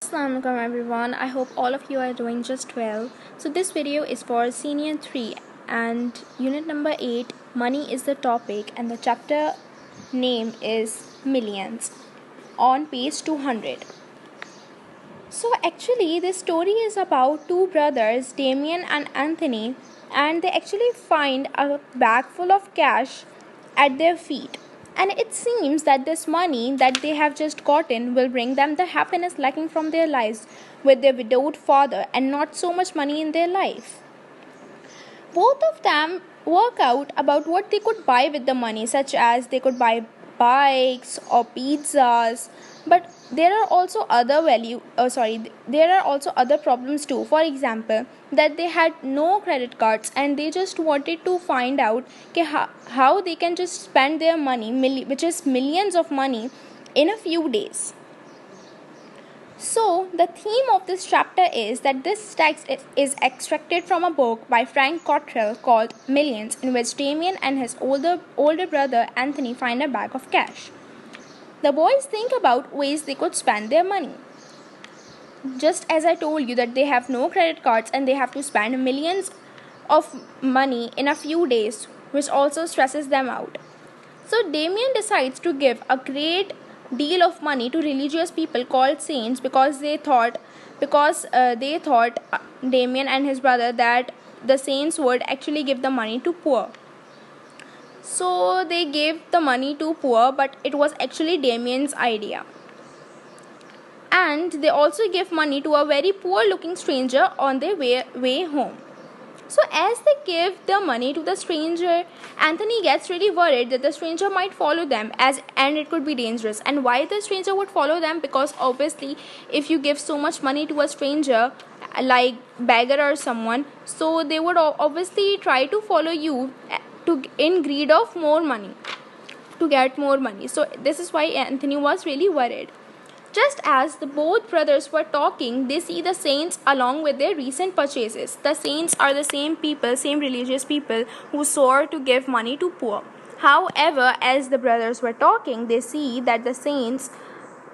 Assalamualaikum everyone. I hope all of you are doing just well. So this video is for senior 3 and unit number 8, money is the topic, and the chapter name is millions on page 200. So actually this story is about two brothers, Damien and Anthony, and they actually find a bag full of cash at their feet. And it seems that this money that they have just gotten will bring them the happiness lacking from their lives with their widowed father and not so much money in their life. Both of them work out about what they could buy with the money, such as they could buy bikes or pizzas. But there are also there are also other problems too. For example, that they had no credit cards and they just wanted to find out how they can just spend their money, which is millions of money, in a few days. So, the theme of this chapter is that this text is extracted from a book by Frank Cottrell called Millions, in which Damien and his older brother Anthony find a bag of cash. The boys think about ways they could spend their money. Just as I told you that they have no credit cards and they have to spend millions of money in a few days, which also stresses them out. So Damien decides to give a great deal of money to religious people called saints because they thought Damien and his brother that the saints would actually give the money to poor. So they gave the money to poor, but it was actually Damien's idea. And they also gave money to a very poor looking stranger on their way home. So as they give the money to the stranger, Anthony gets really worried that the stranger might follow them and it could be dangerous. And why the stranger would follow them? Because obviously if you give so much money to a stranger like beggar or someone, so they would obviously try to follow you in greed of more money, to get more money. So this is why Anthony was really worried. Just as the both brothers were talking, they see the saints along with their recent purchases. The saints are the same religious people who swore to give money to poor. However, as the brothers were talking, they see that the saints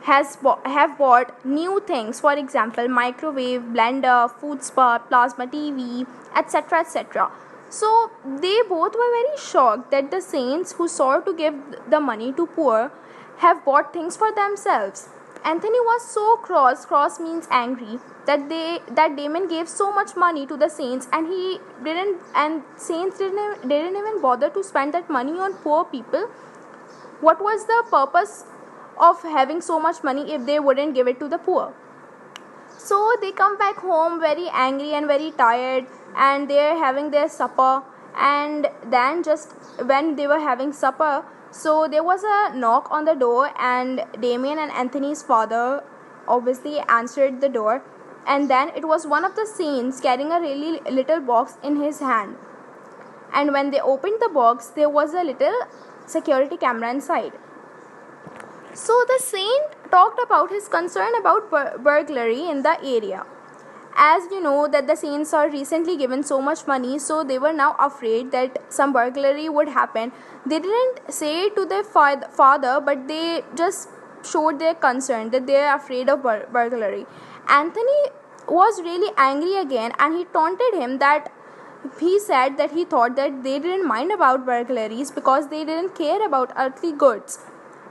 have bought new things. For example, microwave, blender, food spot, plasma TV, etc., etc. So they both were very shocked that the saints who swore to give the money to poor have bought things for themselves. Anthony was so cross means angry, that Damien gave so much money to the saints and saints didn't even bother to spend that money on poor people. What was the purpose of having so much money if they wouldn't give it to the poor? So they come back home very angry and very tired, and they're having their supper. And then just when they were having supper, so there was a knock on the door, and Damien and Anthony's father obviously answered the door. And then it was one of the saints carrying a really little box in his hand. And when they opened the box, there was a little security camera inside. So the saint talked about his concern about burglary in the area. As you know that the saints are recently given so much money, so they were now afraid that some burglary would happen. They didn't say it to their father, but they just showed their concern that they are afraid of burglary. Anthony was really angry again, and he taunted him that he said that he thought that they didn't mind about burglaries because they didn't care about earthly goods.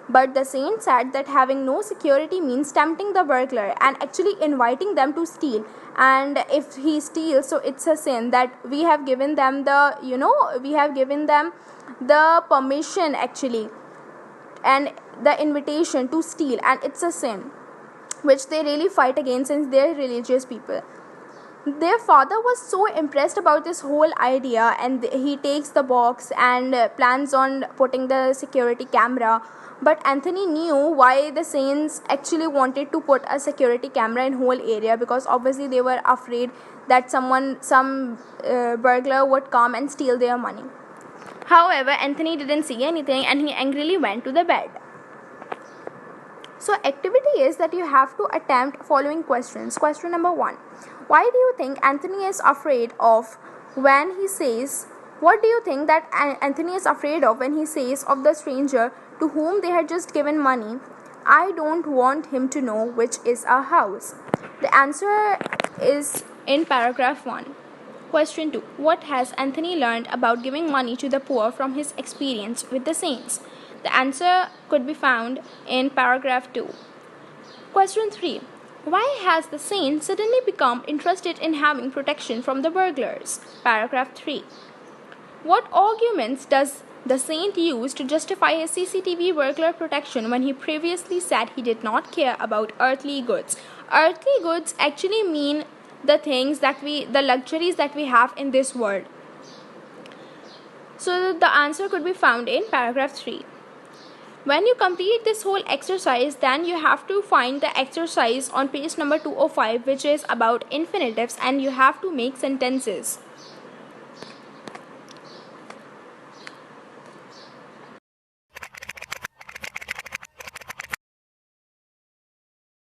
But the saint said that having no security means tempting the burglar and actually inviting them to steal. And if he steals, so it's a sin that we have given them the permission actually and the invitation to steal, and it's a sin which they really fight against since they're religious people. Their father was so impressed about this whole idea, and he takes the box and plans on putting the security camera. But Anthony knew why the saints actually wanted to put a security camera in whole area, because obviously they were afraid that some burglar would come and steal their money. However, Anthony didn't see anything and he angrily went to the bed. So activity is that you have to attempt following questions. Question number 1. Why do you think Anthony is afraid of when he says, what do you think that Anthony is afraid of when he says of the stranger to whom they had just given money, I don't want him to know which is our house? The answer is in paragraph 1. Question 2. What has Anthony learned about giving money to the poor from his experience with the saints? The answer could be found in paragraph 2. Question 3. Why has the saint suddenly become interested in having protection from the burglars? Paragraph 3. What arguments does the saint use to justify his CCTV burglar protection when he previously said he did not care about earthly goods? Earthly goods actually mean the luxuries that we have in this world. So the answer could be found in paragraph 3. When you complete this whole exercise, then you have to find the exercise on page number 205, which is about infinitives, and you have to make sentences.